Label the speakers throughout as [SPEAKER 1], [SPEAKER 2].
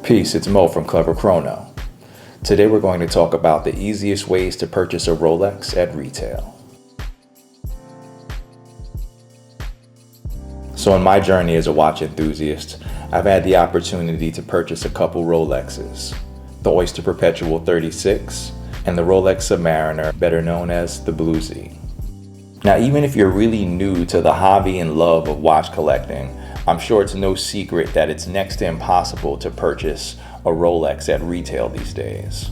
[SPEAKER 1] Peace, it's Mo from Clever Chrono. Today we're going to talk about the easiest ways to purchase a Rolex at retail. So in my journey as a watch enthusiast, I've had the opportunity to purchase a couple Rolexes, the Oyster Perpetual 36 and the Rolex Submariner, better known as the Bluesy. Now, even if you're really new to the hobby and love of watch collecting, I'm sure it's no secret that it's next to impossible to purchase a Rolex at retail these days.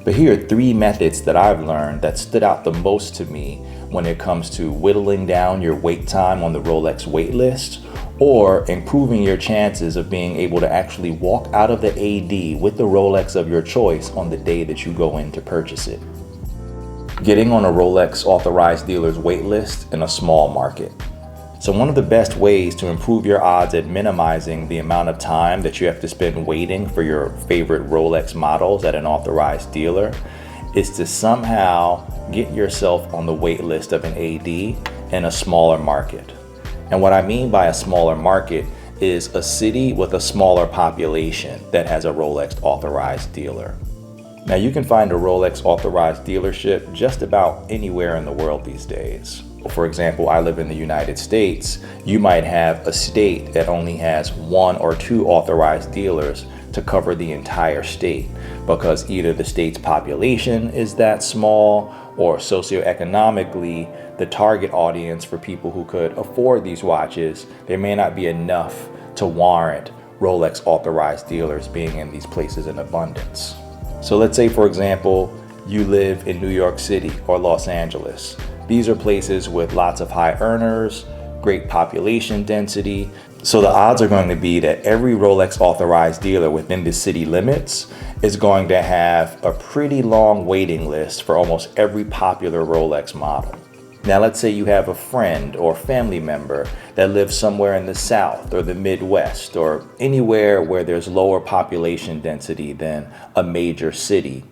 [SPEAKER 1] But here are 3 methods that I've learned that stood out the most to me when it comes to whittling down your wait time on the Rolex waitlist or improving your chances of being able to actually walk out of the AD with the Rolex of your choice on the day that you go in to purchase it. Getting on a Rolex authorized dealer's waitlist in a small market. So one of the best ways to improve your odds at minimizing the amount of time that you have to spend waiting for your favorite Rolex models at an authorized dealer is to somehow get yourself on the wait list of an AD in a smaller market. And what I mean by a smaller market is a city with a smaller population that has a Rolex authorized dealer. Now you can find a Rolex authorized dealership just about anywhere in the world these days. For example, I live in the United States. You might have a state that only has 1 or 2 authorized dealers to cover the entire state because either the state's population is that small or socioeconomically the target audience for people who could afford these watches, there may not be enough to warrant Rolex authorized dealers being in these places in abundance. So let's say, for example, you live in New York City or Los Angeles. These are places with lots of high earners, great population density. So the odds are going to be that every Rolex authorized dealer within the city limits is going to have a pretty long waiting list for almost every popular Rolex model. Now let's say you have a friend or family member that lives somewhere in the South or the Midwest or anywhere where there's lower population density than a major city.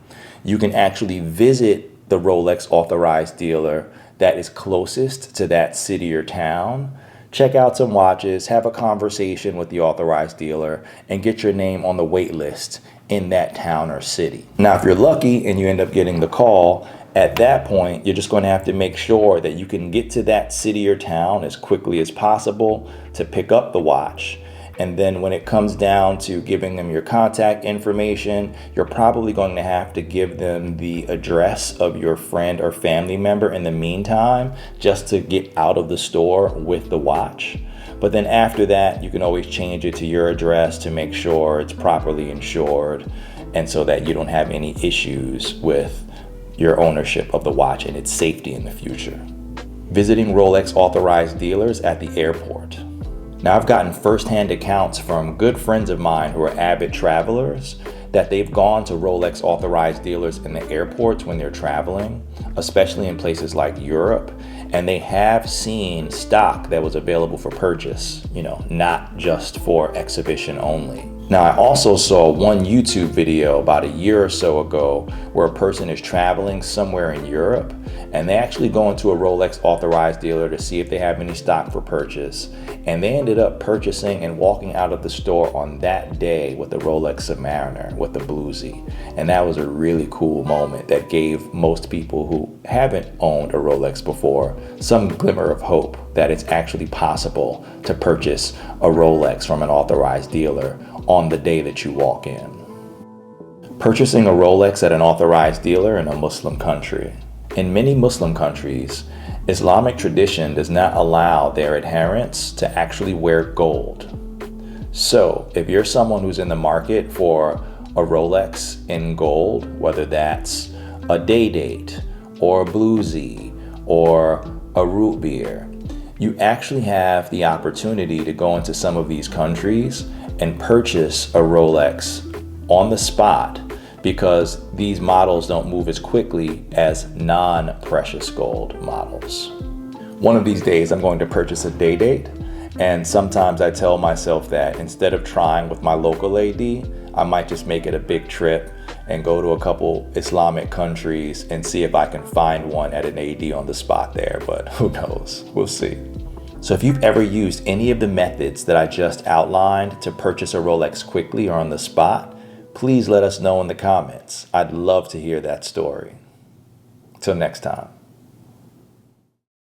[SPEAKER 1] You can actually visit the Rolex authorized dealer that is closest to that city or town, check out some watches, have a conversation with the authorized dealer, and get your name on the wait list in that town or city. Now, if you're lucky and you end up getting the call, at that point, you're just going to have to make sure that you can get to that city or town as quickly as possible to pick up the watch. And then when it comes down to giving them your contact information, you're probably going to have to give them the address of your friend or family member in the meantime, just to get out of the store with the watch. But then after that, you can always change it to your address to make sure it's properly insured and so that you don't have any issues with your ownership of the watch and its safety in the future. Visiting Rolex authorized dealers at the airport. Now, I've gotten firsthand accounts from good friends of mine who are avid travelers that they've gone to Rolex authorized dealers in the airports when they're traveling, especially in places like Europe, and they have seen stock that was available for purchase, not just for exhibition only. Now, I also saw one YouTube video about a year or so ago where a person is traveling somewhere in Europe and they actually go into a Rolex authorized dealer to see if they have any stock for purchase. And they ended up purchasing and walking out of the store on that day with the Rolex Submariner, with the Bluesy. And that was a really cool moment that gave most people who haven't owned a Rolex before some glimmer of hope that it's actually possible to purchase a Rolex from an authorized dealer on the day that you walk in. Purchasing a Rolex at an authorized dealer in a Muslim country. In many Muslim countries, Islamic tradition does not allow their adherents to actually wear gold. So if you're someone who's in the market for a Rolex in gold, whether that's a day date or a Bluesy or a root beer, you actually have the opportunity to go into some of these countries and purchase a Rolex on the spot because these models don't move as quickly as non-precious gold models. One of these days I'm going to purchase a day date, and sometimes I tell myself that instead of trying with my local AD, I might just make it a big trip and go to a couple Islamic countries and see if I can find one at an AD on the spot there, but who knows, we'll see. So if you've ever used any of the methods that I just outlined to purchase a Rolex quickly or on the spot, please let us know in the comments. I'd love to hear that story. Till next time.